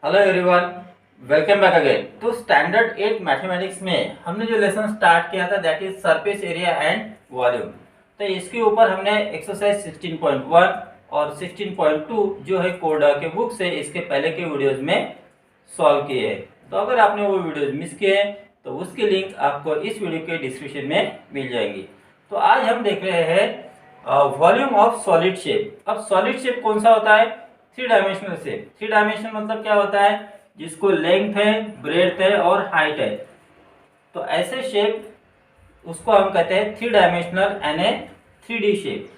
Hello everyone, welcome back again. तो standard 8 mathematics में हमने जो लेसन स्टार्ट किया था that is surface area and volume. तो इसके ऊपर हमने एक्सरसाइज 16.1 और 16.2 जो है कोडा के बुक से इसके पहले के वीडियोस में सॉल्व किए हैं। तो अगर आपने वो वीडियोस मिस किए हैं तो उसकी लिंक आपको इस वीडियो के डिस्क्रिप्शन में मिल जाएंगी। तो आज हम देख रहे हैं वॉल्यूम ऑफ सॉलिड शेप। अब सॉलिड शेप कौन सा होता है? Three dimensional shape. Three dimensional मतलब क्या होता है? जिसको लेंथ है, ब्रेड्थ है और हाइट है। तो ऐसे शेप उसको हम कहते हैं three dimensional and A 3D shape.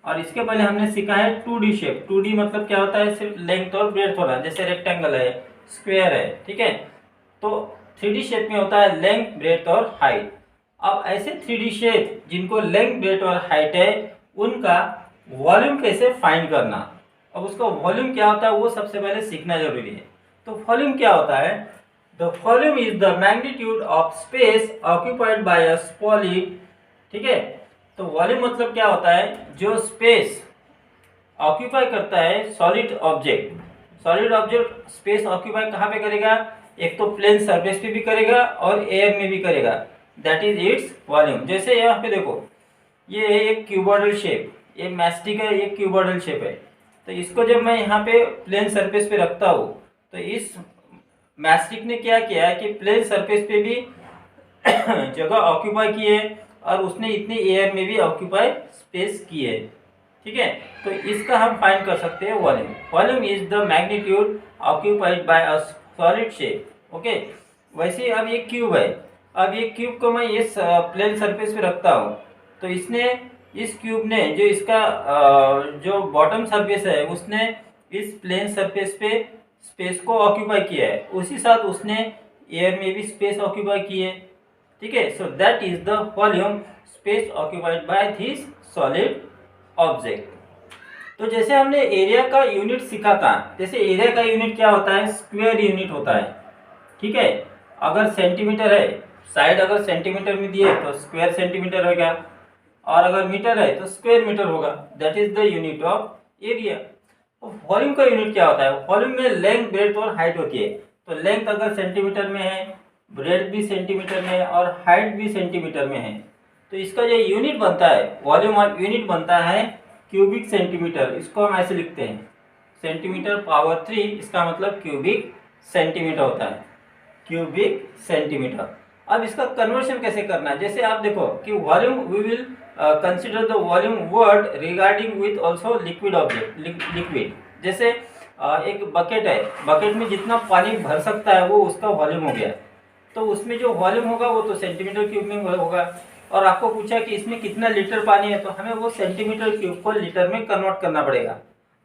और इसके पहले हमने सीखा है 2D शेप। 2D मतलब क्या होता है? सिर्फ लेंथ और ब्रेड्थ होना, जैसे रेक्टेंगल है, स्क्वायर है, ठीक है। तो 3D शेप में होता है लेंथ, ब्रेड्थ और हाइट। अब ऐसे 3D शेप जिनको लेंथ, ब्रेड्थ और हाइट है उनका वॉल्यूम कैसे फाइंड करना। अब उसका वॉल्यूम क्या होता है वो सबसे पहले सीखना जरूरी है। तो वॉल्यूम क्या होता है? The volume is the magnitude of space occupied by a solid. ठीक है। तो वॉल्यूम मतलब क्या होता है? जो स्पेस ऑक्यूपाई करता है solid object. Solid object space occupy कहाँ पे करेगा? एक तो प्लेन सरफेस पे भी करेगा और एयर में भी करेगा, दैट इज इट्स वॉल्यूम। जैसे यहाँ पे देखो, ये है एक क्यूबॉइडल शेप, ये मैस्टिक है, ये क्यूबॉइडल शेप है। तो इसको जब मैं यहाँ पे प्लेन सरफेस पे रखता हूँ तो इस मैस्टिक ने क्या किया है कि प्लेन सरफेस पे भी जगह ऑक्यूपाई की है और उसने इतने एयर में भी ऑक्यूपाई स्पेस की है। ठीक है। तो इसका हम फाइंड कर सकते हैं volume. Volume is the magnitude occupied by a solid shape. Okay. वैसे अब ये क्यूब है। अब ये क्यूब को मैं इस प्लेन सरफेस पे रखता हूँ तो इसने, इस क्यूब ने जो इसका जो बॉटम सरफेस है उसने इस प्लेन सरफेस पे स्पेस को ऑक्यूपाई किया है, उसी साथ उसने एयर में भी स्पेस ऑक्यूपाई की है। ठीक है। सो that is the volume space occupied by this solid object. तो जैसे हमने एरिया का यूनिट सीखा था, जैसे एरिया का यूनिट क्या होता है? स्क्वायर यूनिट होता है। ठीक है। अगर सेंटीमीटर है, साइड अगर सेंटीमीटर में दिए तो स्क्वायर सेंटीमीटर होगा, और अगर मीटर है तो स्क्वायर मीटर होगा। That is the unit of area. Volume का यूनिट क्या होता है? वॉल्यूम में लेंथ, ब्रेड्थ और हाइट होती है। तो लेंथ अगर सेंटीमीटर में है, ब्रेड्थ भी सेंटीमीटर में है और हाइट भी सेंटीमीटर में है, तो इसका जो यूनिट बनता है, वॉल्यूम ऑफ यूनिट बनता है क्यूबिक सेंटीमीटर। इसको हम ऐसे लिखते हैं, सेंटीमीटर पावर 3, इसका मतलब क्यूबिक सेंटीमीटर होता है, क्यूबिक सेंटीमीटर। अब इसका कन्वर्शन कैसे करना है? जैसे आप देखो कि volume, we will consider the volume word regarding with also liquid object. Liquid जैसे एक बकेट है, बकेट में जितना पानी भर सकता है वो उसका वॉल्यूम हो गया। तो उसमें जो वॉल्यूम होगा वो तो सेंटीमीटर क्यूब में होगा। और आपको पूछा कि इसमें कितना लीटर पानी है तो हमें वो सेंटीमीटर क्यूब को लीटर में कन्वर्ट करना पड़ेगा।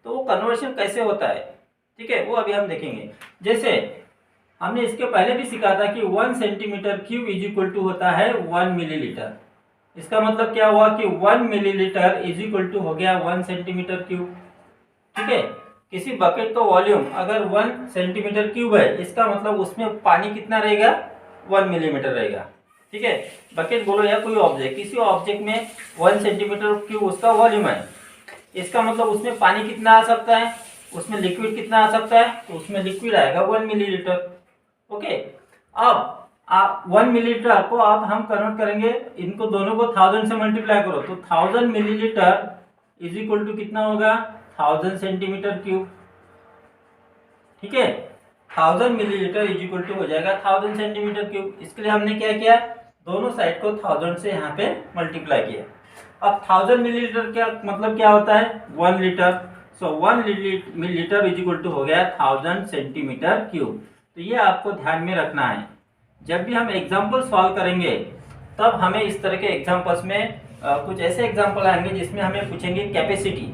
तो वो कन्वर्शन कैसे होता है, ठीक है, वो अभी हम देखेंगे। जैसे हमने इसके पहले भी सीखा था कि 1 centimetre cube is equal to होता है 1 मिलीलीटर। इसका मतलब क्या हुआ कि 1 मिलीलीटर इज इक्वल टू हो गया 1 सेंटीमीटर क्यूब। ठीक है। किसी बकेट का वॉल्यूम अगर 1 सेंटीमीटर क्यूब है, इसका मतलब उसमें पानी कितना रहेगा? 1 मिलीमीटर रहेगा। ठीक है। बकेट बोलो या कोई ऑब्जेक्ट, किसी ऑब्जेक्ट में 1 सेंटीमीटर क्यूब उसका वॉल्यूम है, इसका मतलब उसमें पानी कितना आ सकता है, उसमें लिक्विड कितना आ सकता है? तो उसमें लिक्विड आएगा 1 मिलीलीटर। ओके। अब आप 1 मिलीलीटर को अब हम कन्वर्ट करेंगे, इनको दोनों को 1000 से मल्टीप्लाई करो तो 1000 मिलीलीटर इज इक्वल टू कितना होगा? 1000 सेंटीमीटर क्यूब। ठीक है। 1000 मिलीलीटर इज इक्वल टू हो जाएगा 1000 सेंटीमीटर क्यूब। इसके लिए हमने क्या किया? दोनों साइड को 1000 से यहाँ पे मल्टीप्लाई किया। अब 1000 मिलीलीटर क्या मतलब क्या होता है? 1 litre. So 1 millilitre is equal to हो गया 1000 सेंटीमीटर क्यूब। तो ये आपको ध्यान में रखना है। जब भी हम एग्जाम्पल सॉल्व करेंगे तब हमें इस तरह के एग्जाम्पल्स में कुछ ऐसे एग्जाम्पल आएंगे जिसमें हमें पूछेंगे कैपेसिटी।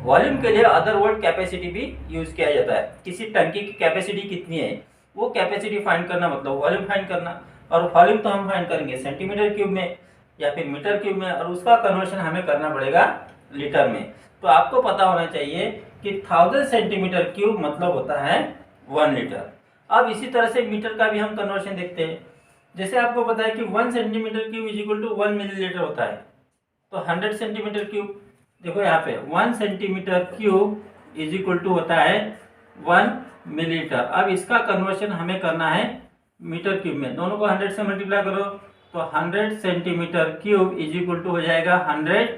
वॉल्यूम के लिए अदर वर्ड कैपेसिटी भी यूज किया जाता है। किसी टंकी की कैपेसिटी कितनी है वो कैपेसिटी फाइंड करना मतलब वॉल्यूम फाइंड करना। और वॉल्यूम तो हम फाइंड करेंगे सेंटीमीटर क्यूब में या फिर मीटर क्यूब में, और उसका कन्वर्शन हमें करना पड़ेगा लीटर में। तो आपको पता होना चाहिए कि 1000 सेंटीमीटर क्यूब मतलब होता है 1 लीटर। अब इसी तरह से मीटर का भी हम कन्वर्शन देखते हैं। जैसे आपको पता है कि 1 centimetre cube is equal to 1 millilitre होता है। तो 100 सेंटीमीटर क्यूब, देखो यहाँ पे 1 centimetre cube is equal to होता है 1 मिलीलीटर। अब इसका कन्वर्शन हमें करना है मीटर क्यूब में। दोनों को 100 से मल्टीप्लाई करो तो 100 centimetre cube is equal to हो जाएगा 100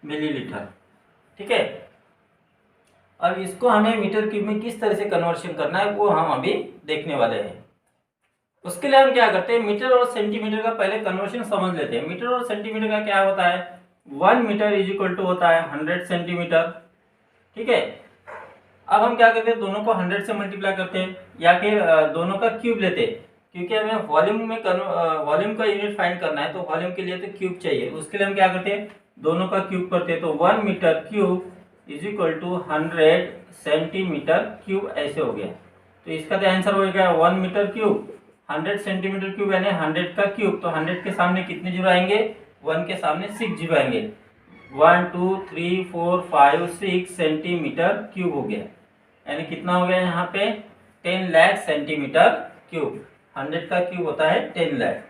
मिलीलीटर। ठीक है, अब इसको हमें मीटर क्यूब में किस तरह से कन्वर्शन करना है वो हम अभी देखने वाले हैं। उसके लिए हम क्या करते हैं, मीटर और सेंटीमीटर का पहले कन्वर्शन समझ लेते हैं। मीटर और सेंटीमीटर का क्या होता है, 1 मीटर इज इक्वल टू होता है 100 सेंटीमीटर। ठीक है, अब हम क्या करते हैं, दोनों को 100 से मल्टीप्लाई करते हैं या फिर दोनों का क्यूब लेते हैं, क्योंकि हमें वॉल्यूम में वॉल्यूम का यूनिट फाइंड करना है, तो वॉल्यूम के लिए तो क्यूब चाहिए। उसके लिए हम क्या करते हैं, दोनों का क्यूब करते हैं, तो 1 metre cube is equal to 100 centimetre cube ऐसे हो गया। तो इसका तो आंसर हो गया 1 मीटर क्यूब 100 सेंटीमीटर क्यूब यानी 100 का क्यूब। तो 100 के सामने कितने जीरो आएंगे, 1 के सामने 6 जीरो आएंगे। 1 2 3 4 5 6 सेंटीमीटर क्यूब हो गया, यानी कितना हो गया यहाँ पे 10 लाख सेंटीमीटर क्यूब। 100 का क्यूब होता है 10 लाख,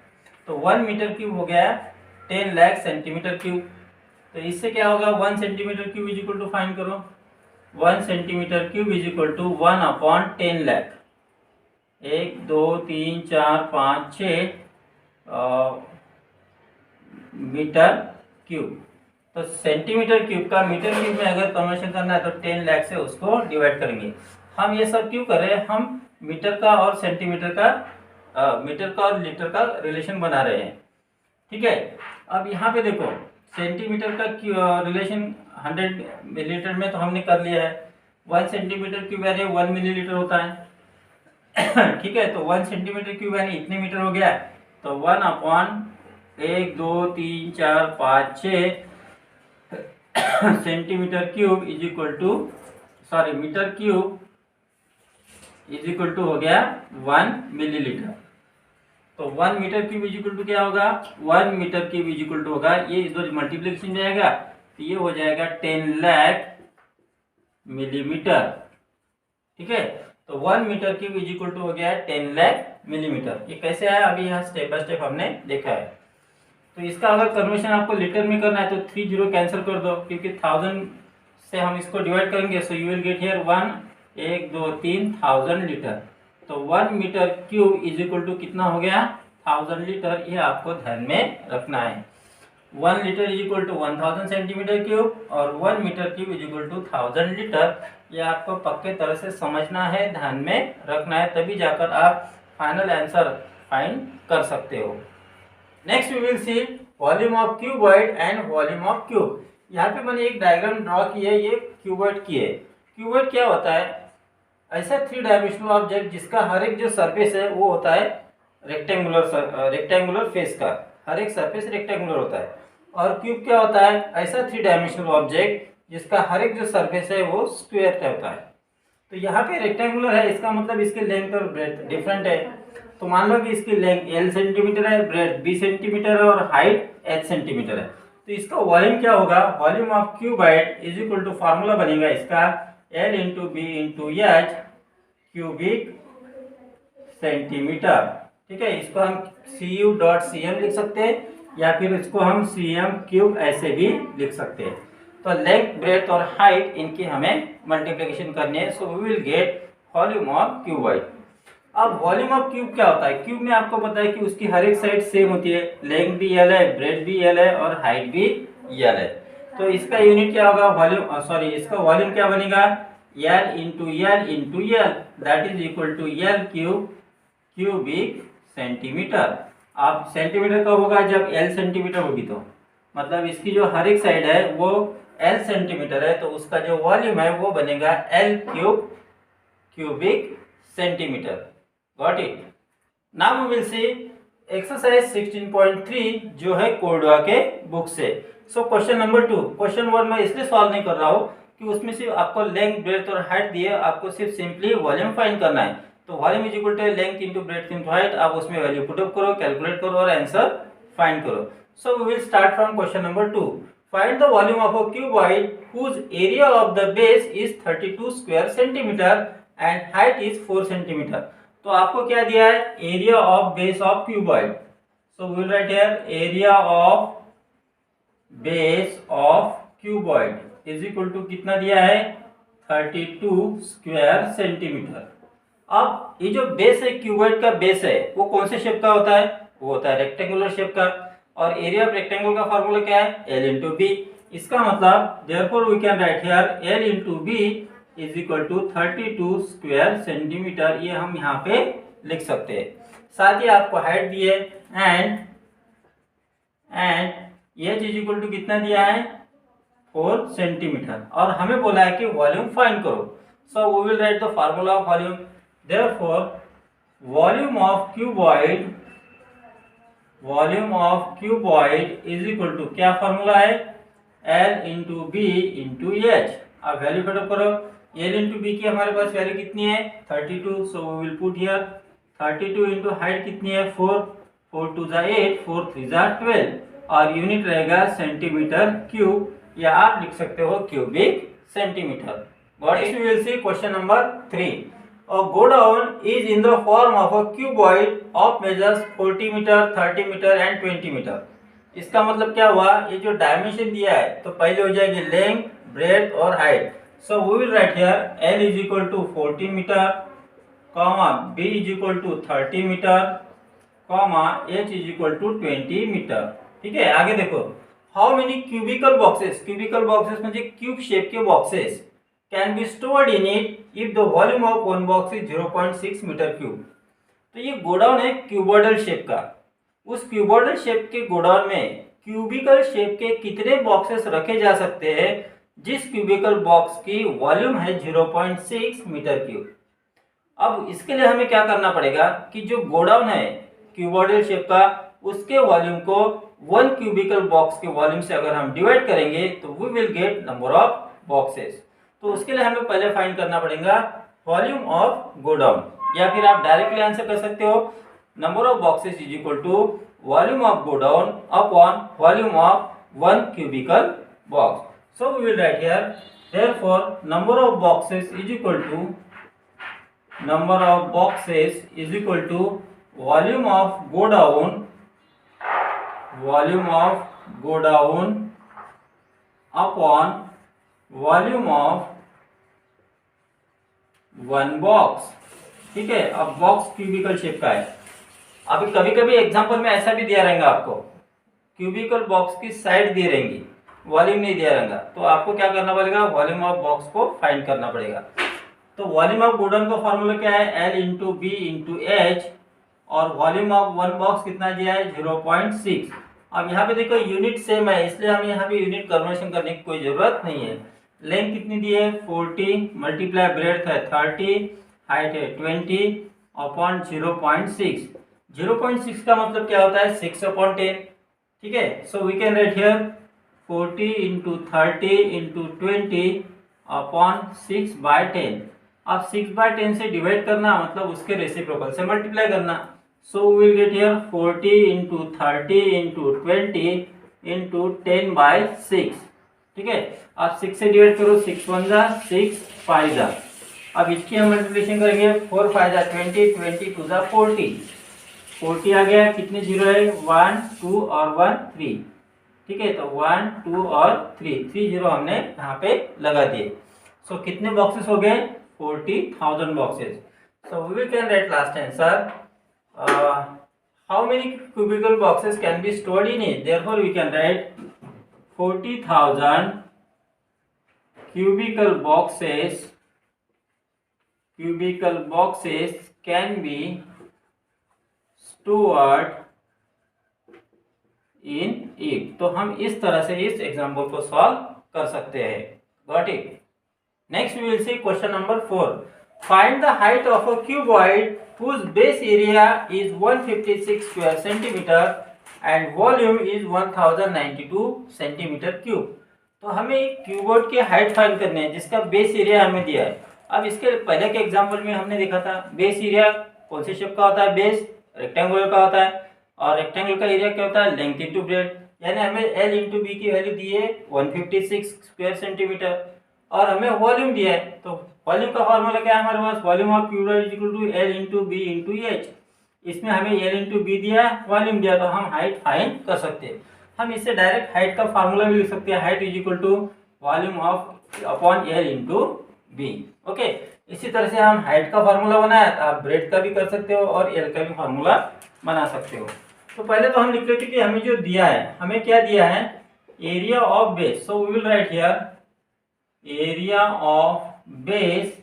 तो 1 मीटर क्यूब हो गया 10 लाख सेंटीमीटर क्यूब। तो इससे क्या होगा, 1 centimetre cube is equal to find करो, 1 centimetre cube is equal to 1/10 lakh. 1 2 3 4 5 6 metre cube. तो सेंटीमीटर क्यूब का मीटर क्यूब में अगर कन्वर्शन करना है तो 10 लाख से उसको डिवाइड करेंगे। हम ये सब क्यों कर रहे हैं, हम मीटर का और सेंटीमीटर का मीटर का और लीटर का रिलेशन बना रहे हैं। ठीक है, अब यहाँ पे देखो सेंटीमीटर का रिलेशन 100 मिलीलीटर में तो हमने कर लिया है। 1 सेंटीमीटर क्यूब यानी 1 मिलीलीटर होता है। ठीक है, तो 1 सेंटीमीटर क्यूब यानी इतने मीटर हो गया, तो 1/1 2 3 4 5 6 centimetre cube is equal to metre cube is equal to हो गया 1 मिलीलीटर। तो 1 metre cube is equal to क्या होगा, 1 metre cube is equal to होगा, ये इधर मल्टीप्लिकेशन जाएगा तो ये हो जाएगा 10 लाख मिलीमीटर। ठीक है, तो 1 metre cube is equal to हो गया 10 लाख मिलीमीटर। ये कैसे आया, अभी यहाँ स्टेप बाय स्टेप हमने देखा है। तो इसका अगर कन्वर्शन आपको लीटर में करना है तो 3 जीरो कैंसिल कर दो, क्योंकि 1000 से हम इसको डिवाइड करेंगे, so you will get here 1 2 3 1000 litre. तो 1 metre cube is equal to कितना हो गया 1000 लीटर। ये आपको ध्यान में रखना है। 1 litre is equal to 1000 centimetre cube और 1 metre cube is equal to 1000 litre. ये आपको पक्के तरह से समझना है, ध्यान में रखना है, तभी जाकर आप फाइनल आंसर फाइंड कर सकते हो। Next we will see volume of cuboid and volume of cube. यहाँ पे मैंने एक डायग्राम ड्रॉ की है, ये क्यूबॉइड की है। क्यूबॉइड क्या होता है, ऐसा 3 डायमेंशनल ऑब्जेक्ट जिसका हर एक जो सरफेस है वो होता है रेक्टेंगुलर फेस का, हर एक सरफेस रेक्टेंगुलर होता है। और क्यूब क्या होता है, ऐसा 3 डायमेंशनल ऑब्जेक्ट जिसका हर एक जो सरफेस है वो स्क्वायर का होता है। तो यहाँ पे रेक्टेंगुलर है, इसका मतलब इसकी लेंथ और ब्रेड्थ डिफरेंट है। तो मान लो कि इसकी लेंथ L सेंटीमीटर है, ब्रेड्थ B सेंटीमीटर है और हाइट H सेंटीमीटर है। तो इसका वॉल्यूम क्या होगा, volume of cuboid is equal to formula बनेगा इसका L into B into H cubic centimetre. ठीक है, इसको हम cu.cm लिख सकते हैं या फिर इसको हम cm क्यूब ऐसे भी लिख सकते हैं। तो लेंथ ब्रेड्थ और हाइट इनकी हमें मल्टीप्लिकेशन करनी है, so we will get volume of cuboid. अब वॉल्यूम ऑफ क्यूब क्या होता है, क्यूब में आपको पता है कि उसकी हर एक साइड सेम होती है, लेंथ भी L है, ब्रेड्थ भी L है और हाइट भी L है। तो इसका यूनिट क्या होगा, वॉल्यूम इसका वॉल्यूम क्या बनेगा L into L that is equal to L cubic centimetre. आप सेंटीमीटर कब होगा, जब L सेंटीमीटर होगी, तो मतलब इसकी जो हर एक साइड है वो L सेंटीमीटर है, तो उसका जो वॉल्यूम है वो बनेगा L cubic centimetre. Got it. Now we will see exercise 16.3 जो है कोरडवा के बुक से। सो क्वेश्चन नंबर 2, क्वेश्चन 1 मैं इसलिए सॉल्व नहीं कर रहा हूँ कि उसमें सिर्फ आपको लेंथ ब्रेड्थ और हाइट दिए, आपको सिर्फ सिंपली वॉल्यूम फाइंड करना है। तो volume is equal to length into breadth into height, आप उसमें वैल्यू पुट अप करो, कैलकुलेट करो और आंसर फाइंड करो। So we will start from question number 2। Find the volume of a cuboid whose area of the base is 32 square centimetre and height is 4 centimetre. तो आपको क्या दिया है, area of base of cuboid. So we will write here area of base of cuboid is equal to कितना दिया है 32 square centimetre. अब ये जो बेस है, क्यूबॉइड का बेस है, वो कौन से शेप का होता है? वो होता है रेक्टेंगुलर शेप का। और एरिया ऑफ रेक्टेंगल का फॉर्मूला क्या है? L into B. इसका मतलब therefore we can write here L into B is equal to 32 square centimetre. ये हम यहाँ पे लिख सकते हैं। साथ ही आपको हाइट दी है and H is equal to कितना दिया है? 4 सेंटीमीटर। और हमें बोला है कि वॉल्यूम फाइंड करो। So we will write the formula of volume. Therefore volume of cuboid is equal to, क्या फॉर्मूला है? L into B into H. अब वैल्यू पुट करो। L इंटू बी की हमारे पास वैल्यू कितनी है? 32। So we will put here 32 into height कितनी है? 4। 4 2 जा 8, 4 3 जा 12 और यूनिट रहेगा सेंटीमीटर क्यूब, या आप लिख सकते हो cubic centimetre. Next we will see question number 3. A godown is in the form of a cuboid of measures 40 meter, 30 meter and 20 meter. इसका मतलब क्या हुआ? ये जो डायमेंशन दिया है तो पहले हो जाएगी लेंथ, ब्रेथ और height. So we will write here L is equal to 40 metre, comma B is equal to 30 metre, comma H is equal to 20 metre. ठीक है, आगे देखो। How many cubical boxes, cubical boxes म्हणजे cube shape के boxes can be stored in it if the volume of one box is 0.6 metre cube. तो ये godown है cuboidal shape का। उस क्यूबॉइडल शेप के गोडाउन में क्यूबिकल शेप के कितने बॉक्सेस रखे जा सकते हैं जिस क्यूबिकल बॉक्स की वॉल्यूम है 0.6 मीटर क्यूब। अब इसके लिए हमें क्या करना पड़ेगा कि जो गोडाउन है क्यूबॉइडल शेप का, उसके वॉल्यूम को वन क्यूबिकल बॉक्स के वॉल्यूम से अगर हम डिवाइड करेंगे तो we will get number of boxes. तो उसके लिए हमें पहले फाइंड करना पड़ेगा वॉल्यूम ऑफ गोडाउन, या फिर आप डायरेक्टली आंसर कर सकते हो number of boxes is equal to volume of godown upon volume of one cubical box. So we will write here therefore number of boxes is equal to volume of godown upon volume of one box. ठीक है, अब box cubical shape का है। अभी कभी कभी example में ऐसा भी दिया रहेगा आपको, क्यूबिकल बॉक्स की साइड दी रहेंगी, वॉल्यूम नहीं दिया रहेगा, तो आपको क्या करना पड़ेगा? वॉल्यूम ऑफ बॉक्स को फाइंड करना पड़ेगा। तो वॉल्यूम ऑफ गोडाउन का फॉर्मूला क्या है? L into B into H, और वॉल्यूम ऑफ वन बॉक्स कितना दिया है? 0.6। अब यहाँ पे देखो यूनिट सेम है, इसलिए हमें यहाँ पे यूनिट कन्वर्शन करने की कोई जरूरत नहीं है। लेंथ कितनी दी है? 40 मल्टीप्लाई ब्रेड्थ है 30, हाइट है 20 अपॉन 0.6। 0.6 का मतलब क्या होता है? 6/10। ठीक है, so we can write here 40 into 30 into 20 upon 6/10। अब 6/10 से डिवाइड करना मतलब उसके रेसिप्रोकल से मल्टीप्लाई करना। So we will get here 40 into 30 into 20 into 10/6। ठीक है, आप 6 से डिवाइड करो, 6 1 जा 6 5 जा। अब इसकी हम मल्टीप्लिकेशन करेंगे, 4 5 जा 20, 20 2 जा 40। 40 आ गया, कितने जीरो है? 1 2 और 1 3। ठीक है, तो 1 2 और 3 जीरो हमने यहाँ पे लगा दिए। सो कितने बॉक्सेस हो गए? 40,000 boxes. So we can write last answer how many cubical boxes can be stored in it. Therefore we can write 40,000 cubical boxes can be stored in it। तो हम इस तरह से इस एग्जाम्पल को सॉल्व कर सकते हैं। Got it? Next we will see question number 4। Find the height of a cuboid whose base area is 156 square centimeter and volume is 1092 centimetre cube. तो हमें क्यूबॉइड की हाइट फाइंड करनी है जिसका बेस एरिया हमें दिया है। अब इसके पहले के एग्जांपल में हमने देखा था बेस एरिया कौन से शेप का होता है? बेस रेक्टेंगुलर का होता है, और रेक्टेंगल का एरिया क्या होता है? Length into breadth. यानी हमें L इंटू बी की वैल्यू दी है 156 स्क्वायर सेंटीमीटर, और हमें वॉल्यूम दिया है। तो वॉल्यूम का फॉर्मूला क्या है हमारे पास? Volume of cuboid is equal to L into B into H. इसमें हमें L इंटू बी दिया, वॉल्यूम दिया, तो हम हाइट फाइंड कर सकते हैं। हम इससे डायरेक्ट हाइट का फार्मूला भी लिख सकते हैं, height is equal to volume of upon L into B. Okay, इसी तरह से हम हाइट का फार्मूला बनाया, तो आप ब्रेड का भी कर सकते हो और एल का भी फार्मूला बना सकते हो। तो पहले तो हम लिख लेते कि हमें जो दिया है, हमें क्या दिया है, area of base. So we will write here area of base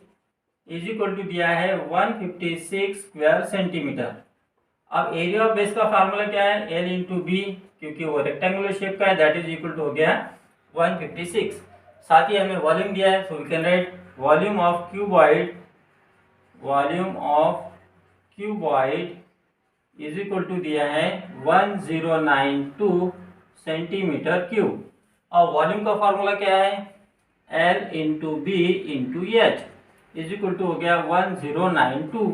is equal to दिया है 156 स्क्वायर सेंटीमीटर। अब एरिया ऑफ बेस का फार्मूला क्या है, एल इंटू बी, क्योंकि वो रेक्टेंगुलर शेप का है, दैट इज इक्वल टू हो गया 156। साथ ही हमें वॉल्यूम दिया है, so we can write volume of cuboid, volume of cuboid is equal to दिया है 1092 सेंटीमीटर क्यूब। और वॉल्यूम का फार्मूला क्या है, L into B into H is equal to हो गया 1092।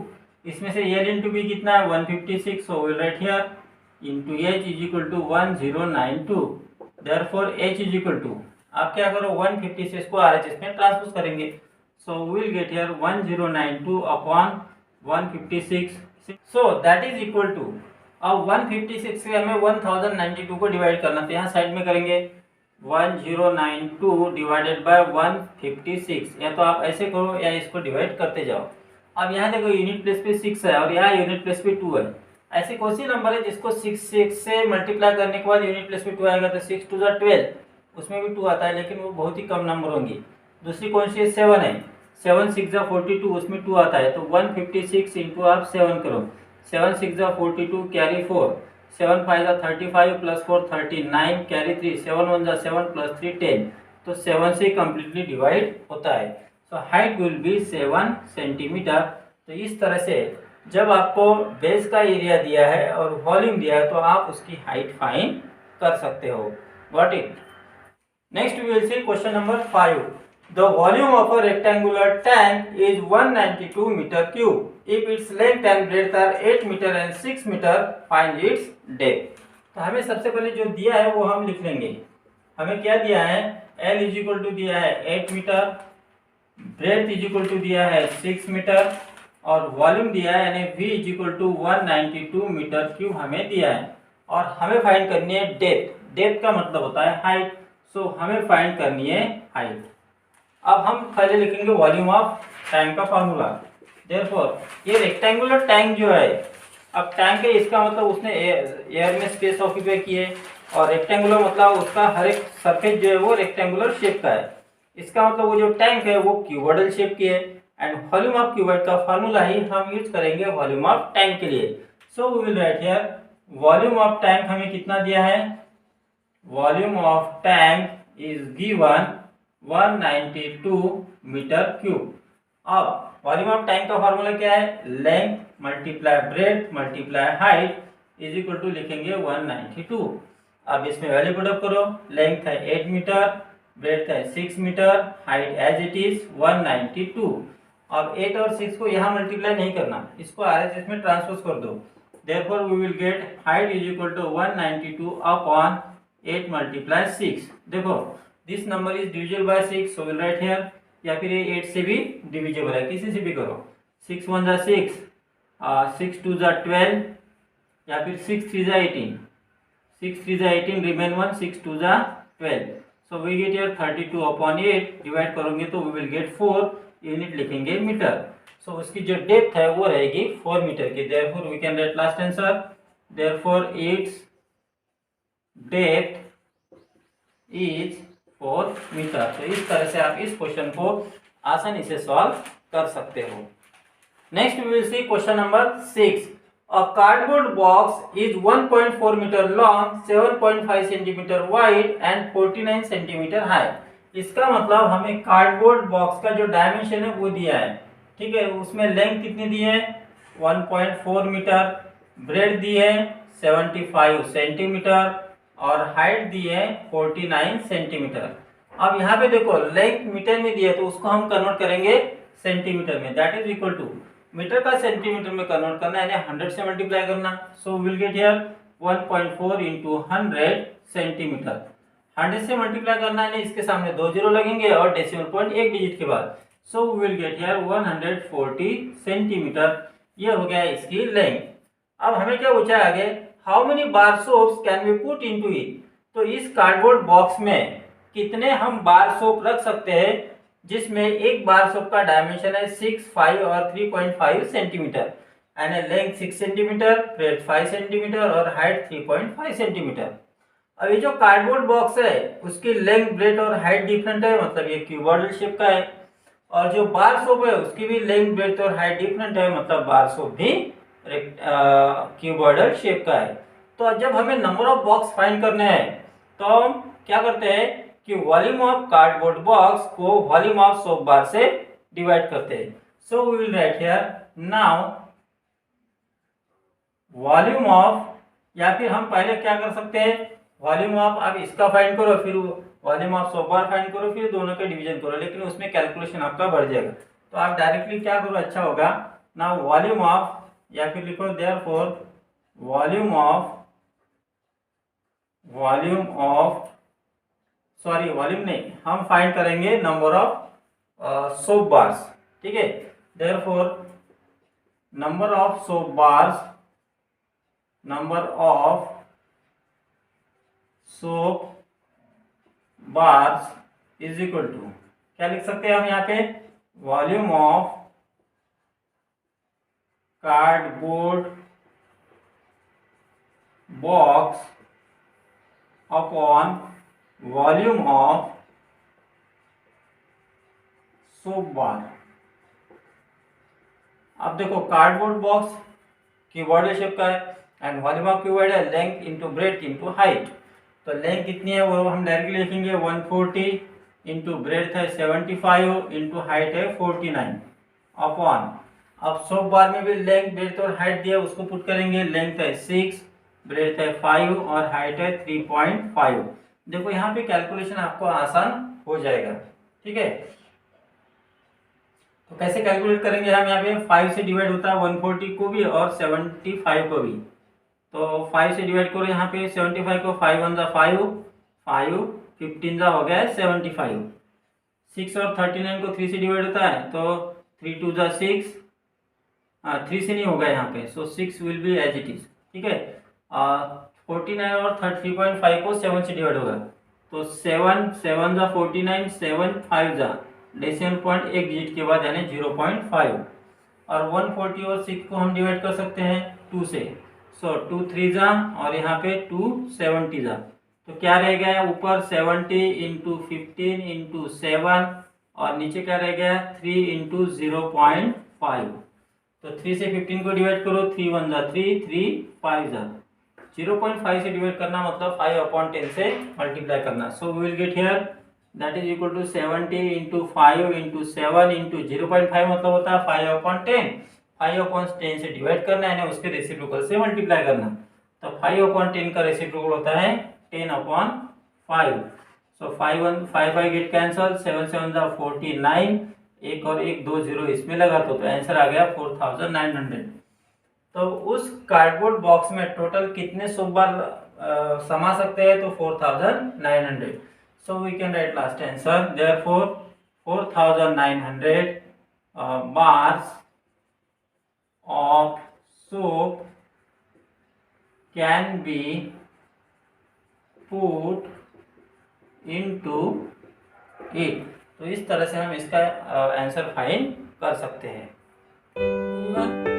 इसमें से एल इंटू बी कितना है 156, so will write here into H is equal to 1092। Therefore H is equal to, आप क्या करो 156 को आरएचएस में ट्रांसपोज करेंगे, so will get here 1092 upon 156, so that is equal to, अब 156 से हमें 1092 को डिवाइड करना, तो यहाँ साइड में करेंगे 1092 डिवाइडेड बाय 156, या तो आप ऐसे करो या इसको डिवाइड करते जाओ। अब यहाँ देखो यूनिट प्लेस पे 6 है और यहाँ यूनिट प्लेस पे 2 है। ऐसे कौन सी नंबर है जिसको 6 से मल्टीप्लाई करने के बाद यूनिट प्लेस पे 2 आएगा, तो 6 2 जा 12, उसमें भी 2 आता है, लेकिन वो बहुत ही कम नंबर होंगी। दूसरी कौन सी है, 7 है, 7 6 जा 42, उसमें 2 आता है, तो 156 इंटू आप 7 करो, 7 6 जा 42 कैरी 4, 7 5 जा 35 प्लस 4 39 कैरी 3, 7 1 जा 7 प्लस 3 10, तो 7 से कम्प्लीटली डिवाइड होता है। So height will be 7 centimetre. तो इस तरह से जब आपको बेस का एरिया दिया है और वॉल्यूम दिया है, तो आप उसकी हाइट फाइंड कर सकते हो। Got it? Next we will see question number 5। The volume of a rectangular tank is 192 meter cube. If its length and breadth are 8 meter and 6 meter, find its depth. तो हमें सबसे पहले जो दिया है वो हम लिख लेंगे। हमें क्या दिया है, L इज इक्वल टू दिया है 8 metre, breadth is equal to दिया है 6 मीटर, और वॉल्यूम दिया है यानी V is equal to 192 metre cube हमें दिया है। और हमें फाइंड करनी है डेप्थ। डेप्थ का मतलब होता है हाइट, सो हमें फाइंड करनी है हाइट। अब हम पहले लिखेंगे वॉल्यूम ऑफ टैंक का फार्मूला। देयरफॉर ये रेक्टेंगुलर टैंक जो है, अब टैंक है इसका मतलब उसने एयर में स्पेस ऑक्यूपाई की है, और रेक्टेंगुलर मतलब उसका हर एक सरफेस जो है वो रेक्टेंगुलर शेप का है। इसका मतलब वो जो टैंक है वो क्यूबॉइडल शेप की है, एंड वॉल्यूम ऑफ क्यूबॉइड का फार्मूला ही हम यूज करेंगे वॉल्यूम ऑफ टैंक के लिए। So we will write here volume of tank हमें कितना दिया है, volume of tank is given 192 metre cube. अब वॉल्यूम ऑफ टैंक का फार्मूला क्या है, length multiply breadth multiply height is equal to लिखेंगे 192। अब इसमें वैल्यू पुट अप करो, लेंथ है 8 मीटर, ब्रेथ है 6 metre, height as it is 192। अब 8 और 6 को यहाँ मल्टीप्लाई नहीं करना, इसको आरएचएस में ट्रांसपोज कर दो। Therefore we will get height is equal to 192 upon 8 multiply 6। देखो this number is divisible by 6, so will write here, या फिर ये 8 से भी डिविजिबल है, किसी से भी करो। 6 1 जा 6, 6 2 जा 12, या फिर 6 3 जा 18, 6 3 जा 18 रिमेन 1, 6 2 जा 12, so we get here 32 upon 8, divide करोगे तो वी विल गेट 4, यूनिट लिखेंगे मीटर। सो उसकी जो डेप्थ है वो रहेगी 4 मीटर की। Therefore we can write last answer, therefore its depth is 4 metre. तो इस तरह से आप इस क्वेश्चन को आसानी से सॉल्व कर सकते हो। Next we will see question number 6। A cardboard box is 1.4 metre long, 7.5 centimetre wide and 49 centimetre high. इसका मतलब हमें कार्डबोर्ड बॉक्स का जो डायमेंशन है वो दिया है, ठीक है। उसमें लेंथ कितनी दी है 1.4 मीटर, ब्रेड दी है 75 सेंटीमीटर, और हाइट दी है 49 सेंटीमीटर। अब यहाँ पे देखो लेंथ मीटर में दी है, तो उसको हम कन्वर्ट करेंगे सेंटीमीटर में, that is equal to metre का सेंटीमीटर में कन्वर्ट करना है, यानी 100 से मल्टीप्लाई करना। So will get here 1.4 into 100 centimetre. 100 से मल्टीप्लाई करना है, इसके सामने 2 जीरो लगेंगे और डेसिमल पॉइंट एक डिजिट के बाद। So we will get here 140 centimetre. ये हो गया इसकी लेंथ। अब हमें क्या पूछा है आगे, how many bar soaps can be put into it. तो इस कार्डबोर्ड बॉक्स में कितने हम बार सोप रख सकते हैं, जिसमें एक बार सोप का डायमेंशन है 6, 5 और 3.5 centimetre and length 6 centimetre, breadth 5 centimetre और हाइट 3.5 सेंटीमीटर। अब ये जो कार्डबोर्ड बॉक्स है उसकी लेंथ, ब्रेथ और हाइट डिफरेंट है, मतलब ये क्यूबॉइडल शेप का है। और जो बार सोप है उसकी भी लेंथ, ब्रेथ और हाइट डिफरेंट है, मतलब बार सोप भी क्यूबॉइडल शेप का है। तो जब हमें नंबर ऑफ बॉक्स फाइंड करने हैं तो हम क्या करते हैं कि वॉल्यूम ऑफ कार्डबोर्ड बॉक्स को वॉल्यूम ऑफ सोप बार से डिवाइड करते हैं। So we will write here now volume of, या फिर हम पहले क्या कर सकते हैं, वॉल्यूम ऑफ आप इसका फाइंड करो, फिर volume of soap bar find करो, फिर दोनों का डिवीजन करो, लेकिन उसमें कैलकुलेशन आपका बढ़ जाएगा। तो आप डायरेक्टली क्या करो, अच्छा होगा ना, वॉल्यूम ऑफ, या फिर लिखो therefore volume of sorry volume नहीं, हम फाइंड करेंगे नंबर ऑफ सोप बार्स, ठीक है। Therefore number of soap bars, number of soap bars is equal to, क्या लिख सकते हैं हम यहाँ पे, volume of cardboard box upon volume of soap bar. अब देखो कार्डबोर्ड बॉक्स क्यूबॉइडल शेप का है एंड वॉल्यूम ऑफ क्यूबॉइड है length into breadth into height. तो लेंथ कितनी है वो हम डायरेक्टली लिखेंगे 140 इंटू ब्रेथ है 75 इंटू हाइट है 49 अपॉन, अब सोप बार में भी लेंथ, ब्रेथ और हाइट दिया उसको पुट करेंगे, लेंथ है 6, ब्रेथ है 5 और हाइट है 3.5। देखो यहाँ पे कैलकुलेशन आपको आसान हो जाएगा, ठीक है। तो कैसे कैलकुलेट करेंगे हम, यहाँ पे 5 से डिवाइड होता है 140 को भी और 75 को भी। तो 5 से डिवाइड करो, यहाँ पे 75 को 5 1 जा 5, 5 15 जा हो गया 75। 6 और 39 को 3 से डिवाइड होता है तो 3 2 जा 6, 3 से नहीं होगा यहाँ पे, so 6 will be as it is, ठीक है। 49 और 3.5 को 7 से डिवाइड होगा तो 7 7 जा 49, 7 5 जा डेसिमल पॉइंट एक डिजिट के बाद यानी 0.5। और 140 और 6 को हम डिवाइड कर सकते हैं 2 से, सो 2 3 जा और यहाँ पे 2 70 जा, तो क्या रह गया ऊपर 70 इंटू 15 इंटू 7 और नीचे क्या रह गया 3 इंटू 0.5। तो 3 से 15 को डिवाइड करो, 3 1 जा 3, 3 5 जा 0.5 से डिवाइड करना मतलब 5/10 से मल्टीप्लाई करना। So we will get here that is equal to 70 into 5 into 7 into 0.5 मतलब होता है 5/10। 5/10 से डिवाइड करना है, उसके रेसिप्रोकल से मल्टीप्लाई करना। तो 5/10 का रेसिप्रोकल होता है 10/5। सो 5 बाई गेट कैंसल, 7 7 जा 49, एक और एक 2 0 इसमें लगा तो आंसर आ गया 4900। तो उस कार्डबोर्ड बॉक्स में टोटल कितने सोप बार समा सकते हैं, तो 4900। So we can write last answer, therefore 4900 bars of soap can be put into it। तो इस तरह से हम इसका आंसर फाइंड कर सकते हैं।